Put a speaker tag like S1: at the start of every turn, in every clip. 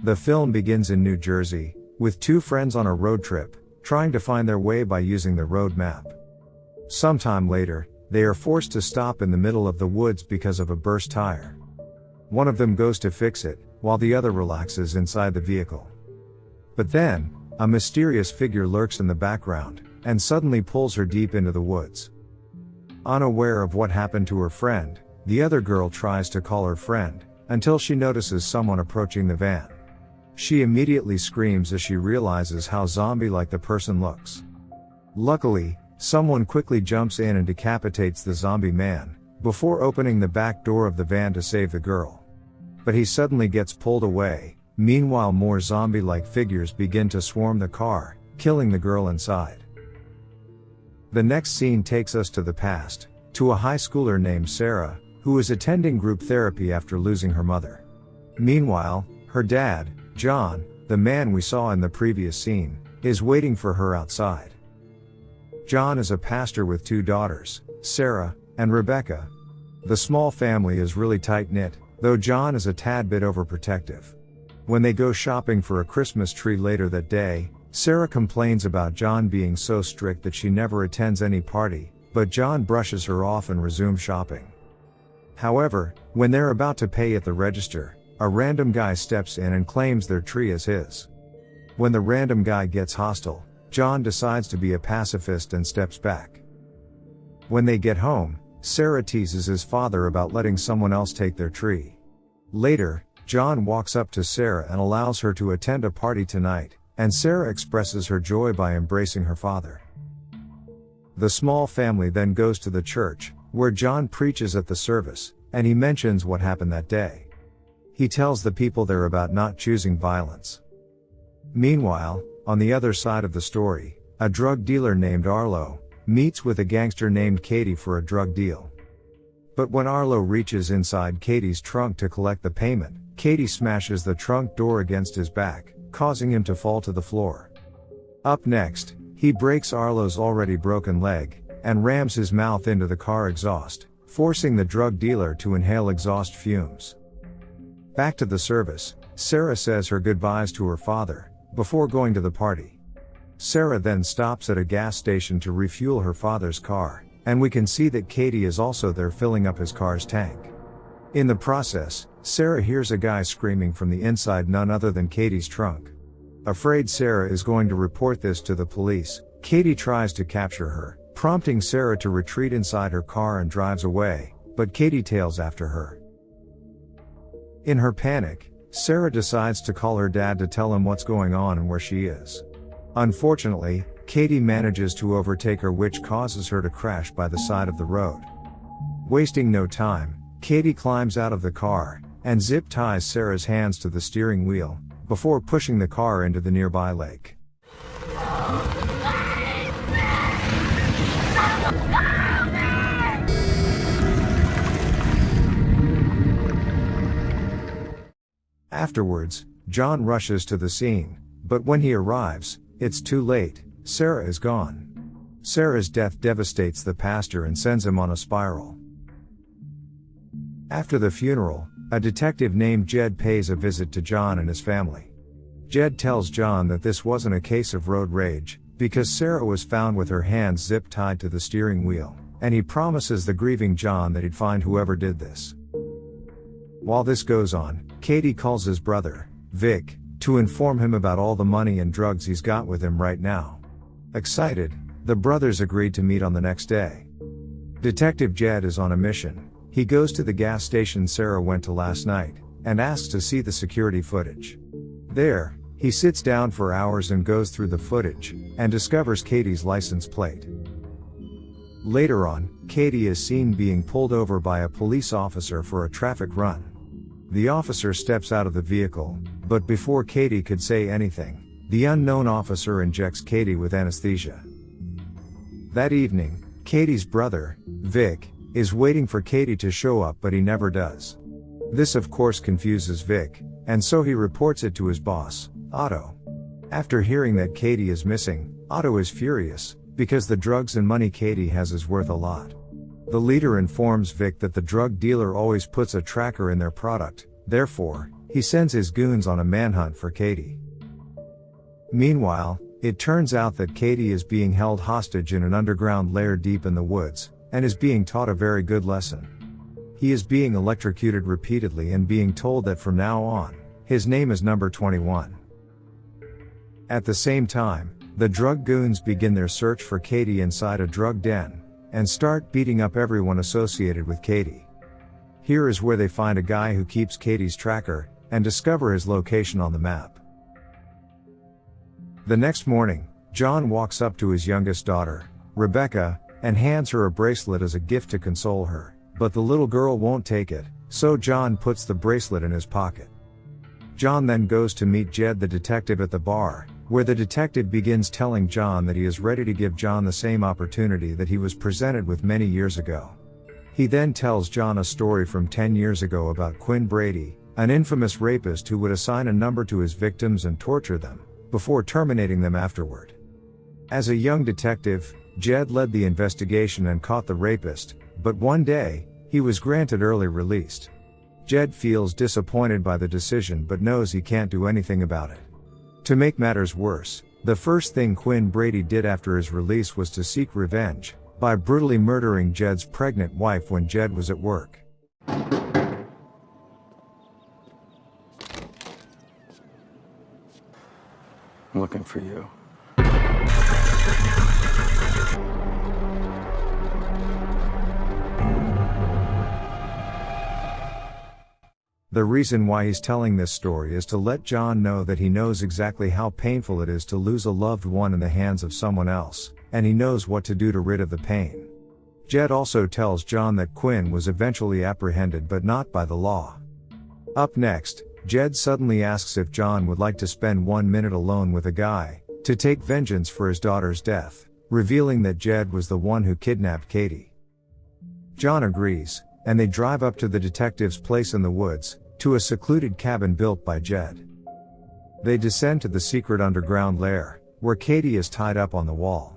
S1: The film begins in New Jersey, with two friends on a road trip, trying to find their way by using the road map. Sometime later, they are forced to stop in the middle of the woods because of a burst tire. One of them goes to fix it, while the other relaxes inside the vehicle. But then, a mysterious figure lurks in the background, and suddenly pulls her deep into the woods. Unaware of what happened to her friend, the other girl tries to call her friend, until she notices someone approaching the van. She immediately screams as she realizes how zombie-like the person looks. Luckily, someone quickly jumps in and decapitates the zombie man, before opening the back door of the van to save the girl. But he suddenly gets pulled away. Meanwhile, more zombie-like figures begin to swarm the car, killing the girl inside. The next scene takes us to the past, to a high schooler named Sarah, who is attending group therapy after losing her mother. Meanwhile, her dad, John, the man we saw in the previous scene, is waiting for her outside. John is a pastor with two daughters, Sarah and Rebecca. The small family is really tight-knit, though John is a tad bit overprotective. When they go shopping for a Christmas tree later that day, Sarah complains about John being so strict that she never attends any party, but John brushes her off and resumes shopping. However, when they're about to pay at the register, a random guy steps in and claims their tree as his. When the random guy gets hostile, John decides to be a pacifist and steps back. When they get home, Sarah teases his father about letting someone else take their tree. Later, John walks up to Sarah and allows her to attend a party tonight, and Sarah expresses her joy by embracing her father. The small family then goes to the church, where John preaches at the service, and he mentions what happened that day. He tells the people there about not choosing violence. Meanwhile, on the other side of the story, a drug dealer named Arlo meets with a gangster named Katie for a drug deal. But when Arlo reaches inside Katie's trunk to collect the payment, Katie smashes the trunk door against his back, causing him to fall to the floor. Up next, he breaks Arlo's already broken leg, and rams his mouth into the car exhaust, forcing the drug dealer to inhale exhaust fumes. Back to the service, Sarah says her goodbyes to her father, before going to the party. Sarah then stops at a gas station to refuel her father's car, and we can see that Katie is also there filling up his car's tank. In the process, Sarah hears a guy screaming from the inside, none other than Katie's trunk. Afraid Sarah is going to report this to the police, Katie tries to capture her, prompting Sarah to retreat inside her car and drives away, but Katie tails after her. In her panic, Sarah decides to call her dad to tell him what's going on and where she is. Unfortunately, Katie manages to overtake her, which causes her to crash by the side of the road. Wasting no time, Katie climbs out of the car, and zip ties Sarah's hands to the steering wheel, before pushing the car into the nearby lake. Afterwards, John rushes to the scene, but when he arrives, it's too late. Sarah is gone. Sarah's death devastates the pastor and sends him on a spiral. After the funeral, a detective named Jed pays a visit to John and his family. Jed tells John that this wasn't a case of road rage, because Sarah was found with her hands zip tied to the steering wheel, and he promises the grieving John that he'd find whoever did this. While this goes on, Katie calls his brother, Vic, to inform him about all the money and drugs he's got with him right now. Excited, the brothers agreed to meet on the next day. Detective Jed is on a mission. He goes to the gas station Sarah went to last night, and asks to see the security footage. There, he sits down for hours and goes through the footage, and discovers Katie's license plate. Later on, Katie is seen being pulled over by a police officer for a traffic run. The officer steps out of the vehicle, but before Katie could say anything, the unknown officer injects Katie with anesthesia. That evening, Katie's brother, Vic, is waiting for Katie to show up, but he never does. This of course confuses Vic, and so he reports it to his boss, Otto. After hearing that Katie is missing, Otto is furious, because the drugs and money Katie has is worth a lot. The leader informs Vic that the drug dealer always puts a tracker in their product, therefore, he sends his goons on a manhunt for Katie. Meanwhile, it turns out that Katie is being held hostage in an underground lair deep in the woods, and is being taught a very good lesson. He is being electrocuted repeatedly and being told that from now on, his name is number 21. At the same time, the drug goons begin their search for Katie inside a drug den, and start beating up everyone associated with Katie. Here is where they find a guy who keeps Katie's tracker, and discover his location on the map. The next morning, John walks up to his youngest daughter, Rebecca, and hands her a bracelet as a gift to console her, but the little girl won't take it, so John puts the bracelet in his pocket. John then goes to meet Jed the detective at the bar, where the detective begins telling John that he is ready to give John the same opportunity that he was presented with many years ago. He then tells John a story from 10 years ago about Quinn Brady, an infamous rapist who would assign a number to his victims and torture them, before terminating them afterward. As a young detective, Jed led the investigation and caught the rapist, but one day, he was granted early release. Jed feels disappointed by the decision but knows he can't do anything about it. To make matters worse, the first thing Quinn Brady did after his release was to seek revenge, by brutally murdering Jed's pregnant wife when Jed was at work.
S2: I'm looking for you.
S1: The reason why he's telling this story is to let John know that he knows exactly how painful it is to lose a loved one in the hands of someone else, and he knows what to do to rid of the pain. Jed also tells John that Quinn was eventually apprehended but not by the law. Up next, Jed suddenly asks if John would like to spend 1 minute alone with a guy, to take vengeance for his daughter's death, revealing that Jed was the one who kidnapped Katie. John agrees, and they drive up to the detective's place in the woods, to a secluded cabin built by Jed. They descend to the secret underground lair, where Katie is tied up on the wall.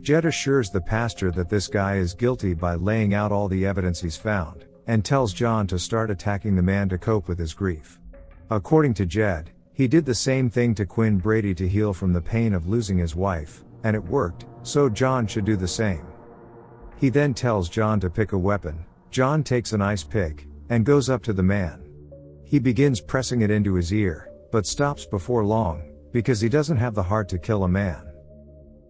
S1: Jed assures the pastor that this guy is guilty by laying out all the evidence he's found, and tells John to start attacking the man to cope with his grief. According to Jed, he did the same thing to Quinn Brady to heal from the pain of losing his wife, and it worked, so John should do the same. He then tells John to pick a weapon. John takes an ice pick, and goes up to the man. He begins pressing it into his ear, but stops before long, because he doesn't have the heart to kill a man.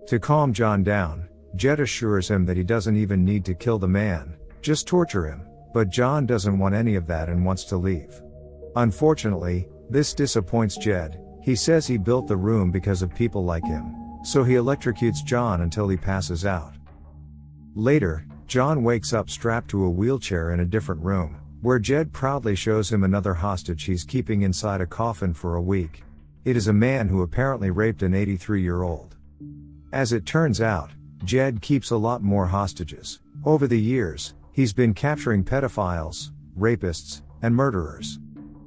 S1: To calm John down, Jed assures him that he doesn't even need to kill the man, just torture him, but John doesn't want any of that and wants to leave. Unfortunately, this disappoints Jed. He says he built the room because of people like him, so he electrocutes John until he passes out. Later, John wakes up strapped to a wheelchair in a different room, where Jed proudly shows him another hostage he's keeping inside a coffin for a week. It is a man who apparently raped an 83-year-old. As it turns out, Jed keeps a lot more hostages. Over the years, he's been capturing pedophiles, rapists, and murderers.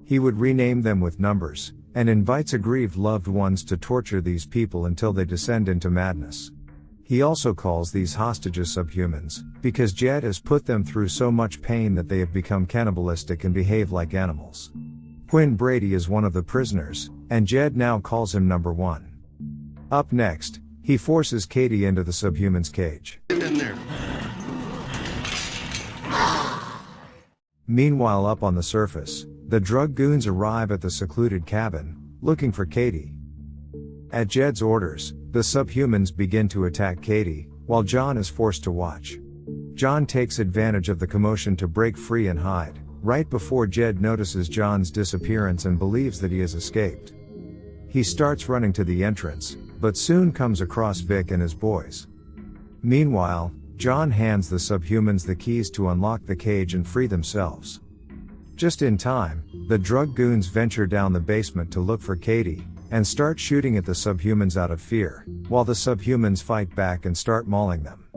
S1: He would rename them with numbers, and invites aggrieved loved ones to torture these people until they descend into madness. He also calls these hostages subhumans, because Jed has put them through so much pain that they have become cannibalistic and behave like animals. Quinn Brady is one of the prisoners, and Jed now calls him number 1. Up next, he forces Katie into the subhuman's cage.
S2: Get in there.
S1: Meanwhile, up on the surface, the drug goons arrive at the secluded cabin, looking for Katie. At Jed's orders, the subhumans begin to attack Katie, while John is forced to watch. John takes advantage of the commotion to break free and hide, right before Jed notices John's disappearance and believes that he has escaped. He starts running to the entrance, but soon comes across Vic and his boys. Meanwhile, John hands the subhumans the keys to unlock the cage and free themselves. Just in time, the drug goons venture down the basement to look for Katie, and start shooting at the subhumans out of fear, while the subhumans fight back and start mauling them.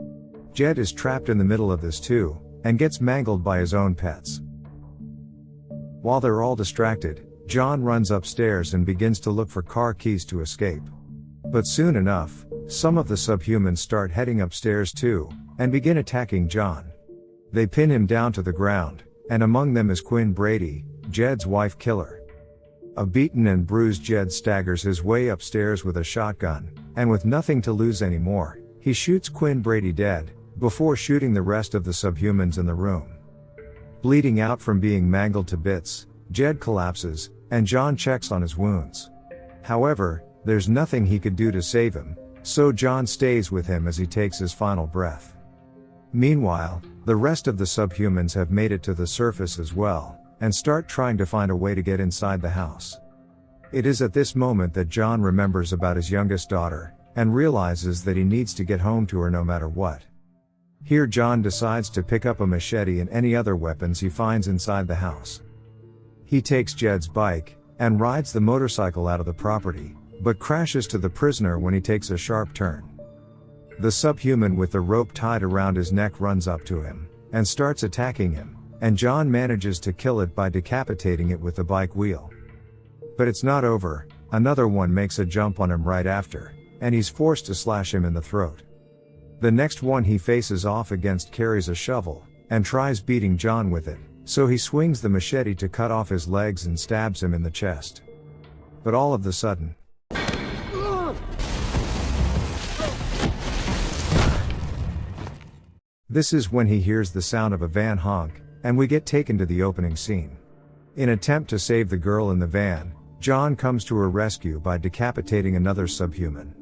S1: Jed is trapped in the middle of this too, and gets mangled by his own pets. While they're all distracted, John runs upstairs and begins to look for car keys to escape. But soon enough, some of the subhumans start heading upstairs too, and begin attacking John. They pin him down to the ground, and among them is Quinn Brady, Jed's wife killer. A beaten and bruised Jed staggers his way upstairs with a shotgun, and with nothing to lose anymore, he shoots Quinn Brady dead, before shooting the rest of the subhumans in the room. Bleeding out from being mangled to bits, Jed collapses, and John checks on his wounds. However, there's nothing he could do to save him, so John stays with him as he takes his final breath. Meanwhile, the rest of the subhumans have made it to the surface as well, and start trying to find a way to get inside the house. It is at this moment that John remembers about his youngest daughter, and realizes that he needs to get home to her no matter what. Here John decides to pick up a machete and any other weapons he finds inside the house. He takes Jed's bike, and rides the motorcycle out of the property, but crashes to the prisoner when he takes a sharp turn. The subhuman with the rope tied around his neck runs up to him, and starts attacking him, and John manages to kill it by decapitating it with the bike wheel. But it's not over, another one makes a jump on him right after, and he's forced to slash him in the throat. The next one he faces off against carries a shovel, and tries beating John with it, so he swings the machete to cut off his legs and stabs him in the chest. But all of a sudden, this is when he hears the sound of a van honk, and we get taken to the opening scene. In attempt to save the girl in the van, John comes to her rescue by decapitating another subhuman.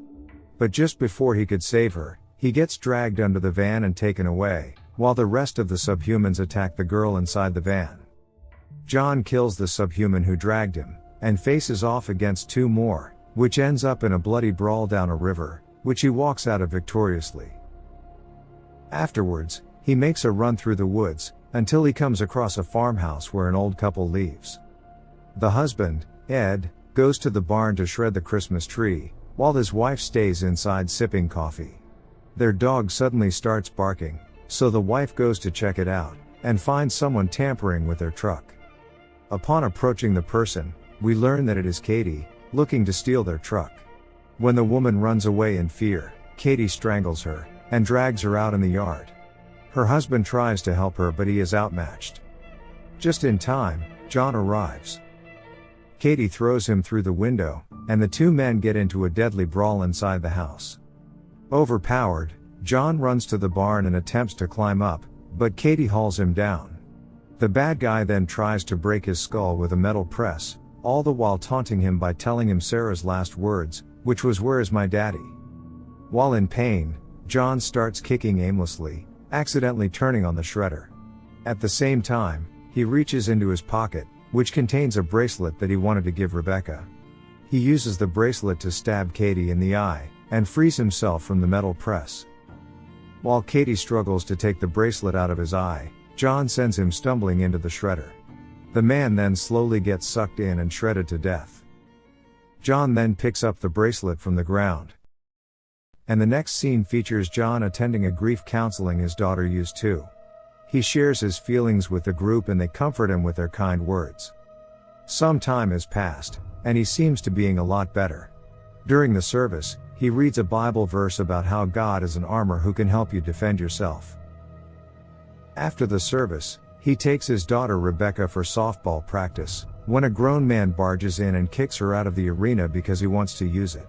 S1: But just before he could save her, he gets dragged under the van and taken away, while the rest of the subhumans attack the girl inside the van. John kills the subhuman who dragged him, and faces off against two more, which ends up in a bloody brawl down a river, which he walks out of victoriously. Afterwards, he makes a run through the woods, until he comes across a farmhouse where an old couple lives. The husband, Ed, goes to the barn to shred the Christmas tree, while his wife stays inside sipping coffee. Their dog suddenly starts barking, so the wife goes to check it out, and finds someone tampering with their truck. Upon approaching the person, we learn that it is Katie, looking to steal their truck. When the woman runs away in fear, Katie strangles her, and drags her out in the yard. Her husband tries to help her but he is outmatched. Just in time, John arrives. Katie throws him through the window, and the two men get into a deadly brawl inside the house. Overpowered, John runs to the barn and attempts to climb up, but Katie hauls him down. The bad guy then tries to break his skull with a metal press, all the while taunting him by telling him Sarah's last words, which was "Where is my daddy?" While in pain, John starts kicking aimlessly, accidentally turning on the shredder. At the same time, he reaches into his pocket, which contains a bracelet that he wanted to give Rebecca. He uses the bracelet to stab Katie in the eye, and frees himself from the metal press. While Katie struggles to take the bracelet out of his eye, John sends him stumbling into the shredder. The man then slowly gets sucked in and shredded to death. John then picks up the bracelet from the ground. And the next scene features John attending a grief counseling his daughter used to. He shares his feelings with the group and they comfort him with their kind words. Some time has passed, and he seems to being a lot better. During the service, he reads a Bible verse about how God is an armor who can help you defend yourself. After the service, he takes his daughter Rebecca for softball practice, when a grown man barges in and kicks her out of the arena because he wants to use it.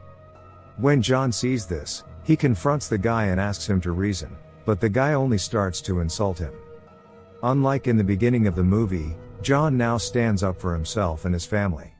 S1: When John sees this, he confronts the guy and asks him to reason, but the guy only starts to insult him. Unlike in the beginning of the movie, John now stands up for himself and his family.